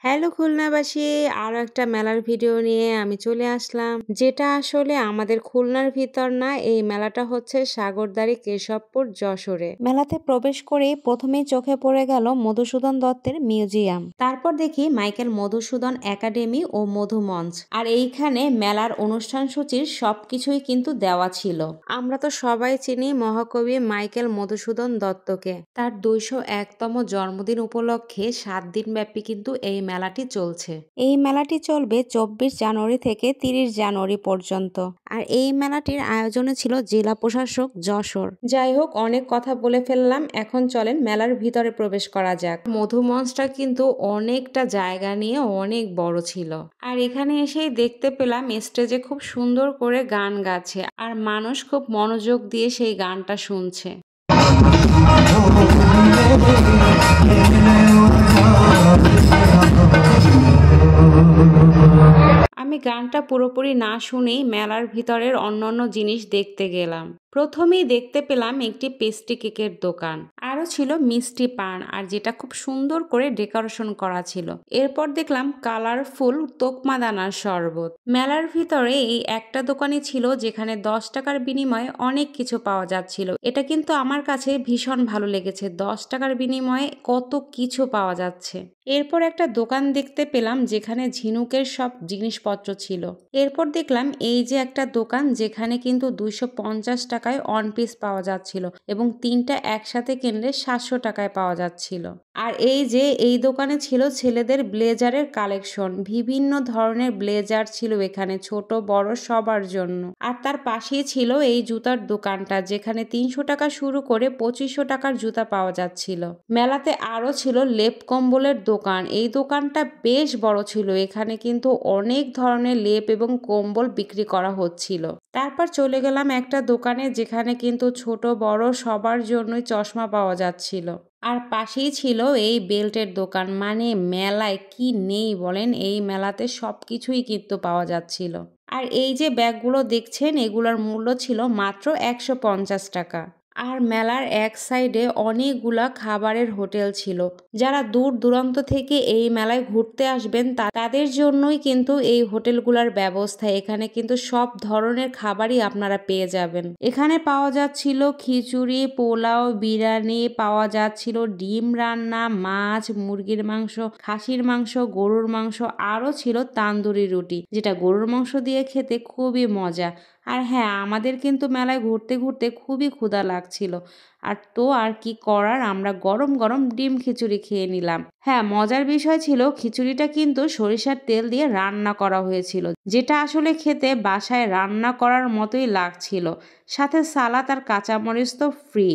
Hello খুলনাবাসী, আরো একটা মেলার ভিডিও নিয়ে আমি চলে আসলাম, যেটা আসলে আমাদের খুলনার ভিতর না। এই মেলাটা হচ্ছে সাগরদাড়ি কেশবপুর যশোরে। মেলাতে প্রবেশ করে প্রথমেই চোখে পড়ে গেল মধুসূদন দত্তের মিউজিয়াম। তারপর দেখি মাইকেল মধুসূদন একাডেমি ও মধুমঞ্চ। আর এইখানে মেলার অনুষ্ঠান সূচির সবকিছুই কিন্তু দেওয়া ছিল। আমরা তো সবাই চিনি মহাকবি মাইকেল মধুসূদন দত্তকে। তার 201তম জন্মদিন উপলক্ষে 7 দিন ব্যাপী কিন্তু এই মেলাটি চলছে। এই মেলাটি চলবে 24 জানুয়ারি থেকে 30 জানুয়ারি পর্যন্ত। আর এই মেলাটির আয়োজনে ছিল জেলা প্রশাসক যশোর। যাই হোক, অনেক কথা বলে ফেললাম, এখন চলেন মেলার ভিতরে প্রবেশ করা যাক। মধুমঞ্চটা কিন্তু অনেকটা জায়গা নিয়ে অনেক বড় ছিল। আর এখানে এসেই দেখতে পেলাম স্টেজে খুব সুন্দর করে গান গাচ্ছে, আর মানুষ খুব মনোযোগ দিয়ে সেই গানটা শুনছে। আমি গানটা পুরোপুরি না শুনেই মেলার ভিতরের অন্যান্য জিনিস দেখতে গেলাম। প্রথমেই দেখতে পেলাম একটি পেস্ট্রি কেকের দোকান, আরও ছিল মিষ্টি পান, আর যেটা খুব সুন্দর করে ডেকোরেশন করা ছিল। এরপর দেখলাম কালারফুল তোকমা দানার শরবত। মেলার ভিতরে এই একটা দোকানই ছিল যেখানে 10 টাকার বিনিময়ে অনেক কিছু পাওয়া যাচ্ছিল। এটা কিন্তু আমার কাছে ভীষণ ভালো লেগেছে, 10 টাকার বিনিময়ে কত কিছু পাওয়া যাচ্ছে। এরপর একটা দোকান দেখতে পেলাম যেখানে ঝিনুকের সব জিনিসপত্র ছিল। এরপর দেখলাম এই যে একটা দোকান যেখানে কিন্তু 250 টাকায় অন পিস পাওয়া যাচ্ছিল এবং 3টা একসাথে কিনলে 700 টাকায় পাওয়া যাচ্ছিল। আর এই দোকানে ছিল ছেলেদের ব্লেজারের কালেকশন, বিভিন্ন ধরনের ব্লেজার ছিল এখানে, ছোট বড় সবার জন্য। আর তার পাশেই ছিল এই জুতার দোকানটা যেখানে 300 টাকা শুরু করে 2500 টাকার জুতা পাওয়া যাচ্ছিল। মেলাতে আরো ছিল লেপ কম্বলের দোকান। এই দোকানটা বেশ বড় ছিল, এখানে কিন্তু অনেক ধরনের লেপ এবং কম্বল বিক্রি করা হচ্ছিল। তারপর চলে গেলাম একটা দোকানে যেখানে কিন্তু ছোট বড় সবার জন্যই চশমা পাওয়া যাচ্ছিল। আর পাশেই ছিল এই বেল্টের দোকান। মানে মেলায় কি নেই বলেন, এই মেলাতে সবকিছুই কিন্তু পাওয়া যাচ্ছিল। আর এই যে ব্যাগগুলো দেখছেন, এগুলোর মূল্য ছিল মাত্র 150 টাকা। আর মেলার এক সাইডে অনেকগুলা খাবারের হোটেল ছিল। যারা দূর দূরান্ত থেকে এই মেলায় ঘুরতে আসবেন তাদের জন্যই কিন্তু এই হোটেলগুলার ব্যবস্থা। এখানে কিন্তু সব ধরনের খাবারই আপনারা পেয়ে যাবেন। এখানে পাওয়া যাচ্ছিল খিচুড়ি, পোলাও, বিরিয়ানি, পাওয়া যাচ্ছিল ডিম রান্না, মাছ, মুরগির মাংস, খাসির মাংস, গরুর মাংস, আরও ছিল তান্দুরি রুটি, যেটা গরুর মাংস দিয়ে খেতে খুবই মজা। আর হ্যাঁ, আমাদের কিন্তু মেলায় ঘুরতে ঘুরতে খুবই ক্ষুধা লাগছিল। আর কি করার, আমরা গরম গরম ডিম খিচুড়ি খেয়ে নিলাম। হ্যাঁ, মজার বিষয় ছিল খিচুড়িটা কিন্তু সরিষার তেল দিয়ে রান্না করা হয়েছিল, যেটা আসলে খেতে বাসায় রান্না করার মতোই লাগছিল। সাথে সালাদ আর কাঁচামরিচ তো ফ্রি।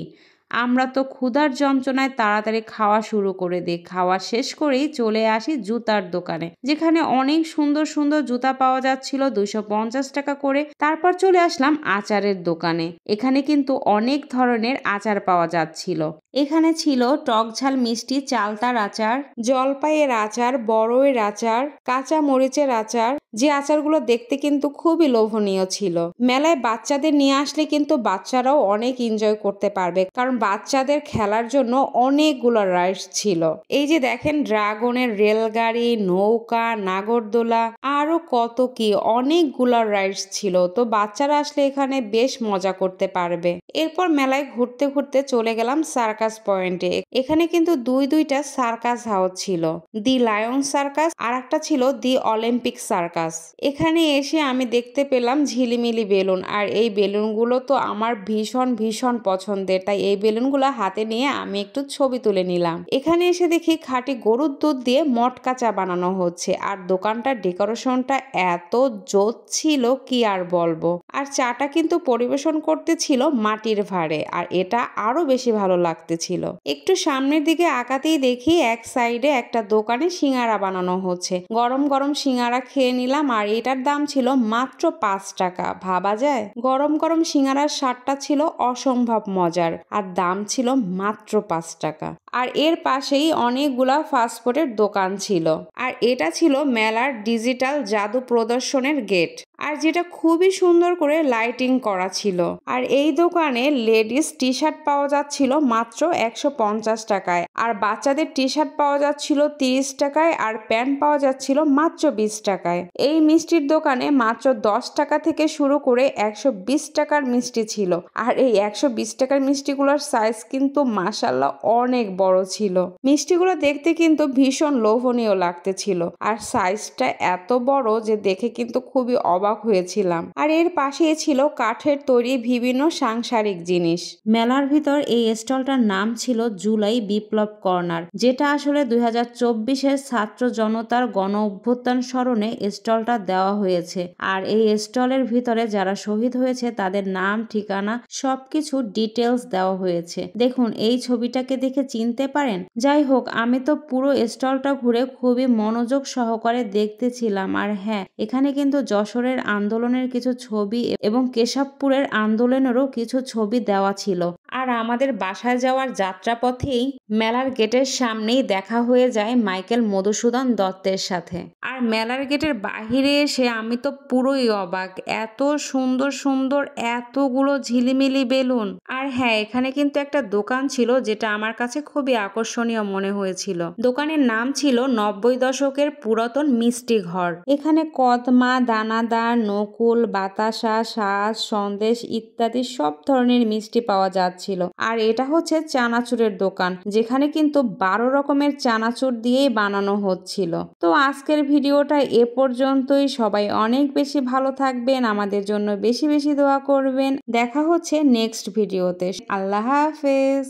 আমরা তো ক্ষুধার যন্ত্রণায় তাড়াতাড়ি খাওয়া শুরু করে দিই। খাওয়া শেষ করেই চলে আসি জুতার দোকানে, যেখানে অনেক সুন্দর সুন্দর জুতা পাওয়া যাচ্ছিল 250 টাকা করে। তারপর চলে আসলাম আচারের দোকানে। এখানে কিন্তু অনেক ধরনের আচার পাওয়া যাচ্ছিল। এখানে ছিল টক ঝাল মিষ্টি চালতার আচার, জলপাইয়ের আচার, বড়ইয়ের আচার, কাঁচা মরিচের আচার, যে আচারগুলো দেখতে কিন্তু খুবই লোভনীয় ছিল। মেলায় বাচ্চাদের নিয়ে আসলে কিন্তু বাচ্চারাও অনেক এনজয় করতে পারবে, কারণ বাচ্চাদের খেলার জন্য অনেকগুলো রাইডস ছিল। এই যে দেখেন, ড্রাগনের রেলগাড়ি, নৌকা, নাগরদোলা, আরো কত কি অনেকগুলো রাইডস ছিল। তো বাচ্চারা আসলে এখানে বেশ মজা করতে পারবে। এরপর মেলায় ঘুরতে ঘুরতে চলে গেলাম সার্কাস পয়েন্টে। এখানে কিন্তু দুইটা সার্কাস হাউস ছিল, দি লায়ন সার্কাস আর একটা ছিল দি অলিম্পিক সার্কাস। এখানে এসে আমি দেখতে পেলাম ঝিলিমিলি বেলুন, আর এই বেলুনগুলো তো আমার ভীষণ ভীষণ পছন্দের, তাই এই বেলুনগুলো হাতে নিয়ে আমি একটু ছবি তুলে নিলাম। এখানে এসে দেখি খাঁটি গরুর দুধ দিয়ে মটকা চা বানানো হচ্ছে, আর দোকানটার ডেকোরেশনটা এত জোর ছিল কি আর বলবো। আর চাটা কিন্তু পরিবেশন করতে ছিল মাটির ভাঁড়ে, আর এটা আরো বেশি ভালো লাগতেছিল। একটু সামনের দিকে আগাতেই দেখি এক সাইডে একটা দোকানে সিঙ্গারা বানানো হচ্ছে। গরম গরম সিঙ্গারা খেয়ে নিলাম, আর এটার দাম ছিল মাত্র 5 টাকা। ভাবা যায়, গরম গরম সিঙ্গারার স্বাদটা ছিল অসম্ভব মজার, আর দাম ছিল মাত্র 5 টাকা। আর এর পাশেই অনেকগুলা ফাস্টফুডের দোকান ছিল। আর এটা ছিল মেলার ডিজিটাল জাদু প্রদর্শনের গেট। আর যেটা খুবই সুন্দর করে লাইটিং করা ছিল। আর এই দোকানে লেডিস টি শার্ট পাওয়া যাচ্ছিল মাত্র 150 টাকায়, আর বাচ্চাদের টি শার্ট পাওয়া যাচ্ছিল 30 টাকায়, আর প্যান্ট পাওয়া যাচ্ছিল মাত্র 20 টাকায়। এই মিষ্টির দোকানে মাত্র 10 টাকা থেকে শুরু করে 120 টাকার মিষ্টি ছিল। আর এই 120 টাকার মিষ্টিগুলোর সাইজ কিন্তু মাশাআল্লাহ অনেক বড় ছিল। মিষ্টিগুলো দেখতে কিন্তু ভীষণ লোভনীয় লাগতেছিল, আর সাইজটা এত বড় যে দেখে কিন্তু খুবই অবাক হয়েছিলাম। আর এর পাশেই ছিল কাঠের তৈরি বিভিন্ন সাংসারিক জিনিস। মেলার ভিতর এই স্টলটার নাম ছিল জুলাই বিপ্লব কর্নার, যেটা আসলে 2024-এর ছাত্র জনতার গণ অভ্যুত্থান স্মরণে স্টলটা দেওয়া হয়েছে। আর এই স্টলের ভিতরে যারা শহীদ হয়েছে তাদের নাম, ঠিকানা সবকিছু ডিটেলস দেওয়া হয়েছে। দেখুন, এই ছবিটাকে দেখে চিনতে পারেন? যাই হোক, আমি তো পুরো স্টলটা ঘুরে খুবই মনোযোগ সহকারে দেখতেছিলাম। আর হ্যাঁ, এখানে কিন্তু যশোরের আন্দোলনের কিছু ছবি এবং কেশবপুরের আন্দোলনেরও কিছু ছবি দেওয়া ছিল। আর আমাদের বাসায় যাওয়ার যাত্রাপথেই মেলার গেটের সামনেই দেখা হয়ে যায় মাইকেল মধুসূদন দত্তের সাথে। আর মেলার গেটের বাহিরে এসে আমি তো পুরোই অবাক, এত সুন্দর সুন্দর এতগুলো ঝিলিমিলি বেলুন। আর হ্যাঁ, এখানে কিন্তু একটা দোকান ছিল যেটা আমার কাছে খুবই আকর্ষণীয় মনে হয়েছিল। দোকানের নাম ছিল 90 দশকের পুরাতন মিষ্টি ঘর। এখানে কদমা, দানাদার, নকুল, বাতাসা, শাঁস, সন্দেশ ইত্যাদি সব ধরনের মিষ্টি পাওয়া যাচ্ছিল। আর এটা হচ্ছে চানাচুরের দোকান, যেখানে কিন্তু 12 রকমের চানাচুর দিয়েই বানানো হচ্ছিল। তো আজকের ভিডিওটা এ পর্যন্তই। সবাই অনেক বেশি ভালো থাকবেন, আমাদের জন্য বেশি বেশি দোয়া করবেন। দেখা হচ্ছে নেক্সট ভিডিওতে। আল্লাহ হাফেজ।